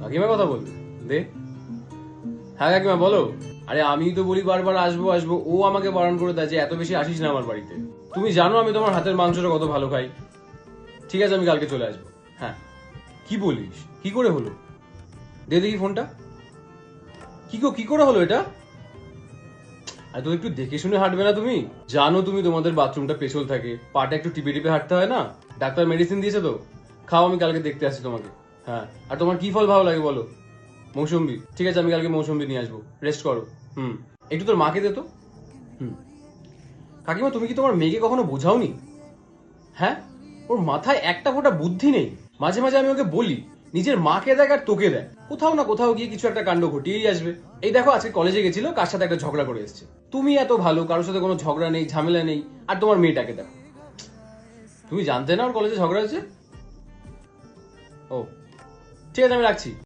কাকিমা কথা বলবে দে। হ্যাঁ কাকিমা বলো। আরে আমি তো বলি বারবার আসবো আসবো, ও আমাকে বারণ করে দেয় যে এত বেশি আসিস না আমার বাড়িতে। তুমি জানো আমি তোমার হাতের মাংসটা কত ভালো খাই। ঠিক আছে আমি কালকে চলে আসবো। হ্যাঁ। কি বলিস, কি করে হলো? দে দেখি ফোনটা। কি করে হলো এটা? আর তো একটু দেখে শুনে হাঁটবে না তুমি? জানো তুমি তোমাদের বাথরুমটা পেছল থাকে, পাটা একটু টিপে টিপে হাঁটতে হয় না? ডাক্তার মেডিসিন দিয়েছে তো, খাও, আমি কালকে দেখতে আসছি তোমাকে। হ্যাঁ। আর তোমার কি ফল ভালো লাগে বলো? মৌসুম্বি? ঠিক আছে আমি কালকে মৌসুম্বি নিয়ে আসবো, রেস্ট করো। হুম। একটু তোর মাকে দে তো। হুম। কাকিমা তুমি কি তোমার মেয়েকে কখনো বোঝাওনি? হ্যাঁ। ওর মাথায় একটা ফোঁটা বুদ্ধি নেই। মাঝে মাঝে আমি ওকে বলি নিজের মাকে দেখ আর তোকে দেখ, কোথাও না কোথাও গিয়ে কিছু একটা কাণ্ড ঘটিয়েই আসবে। এই দেখো আজকে কলেজে গেছিল, কার সাথে একটা ঝগড়া করে এসেছে। তুমি এত ভালো, কারোর সাথে কোনো ঝগড়া নেই, ঝামেলা নেই, আর তোমার মেয়েটাকে দেখো। তুমি জানতে না ওর কলেজে ঝগড়া হয়েছে? ও, ঠিক আছে আমি রাখছি।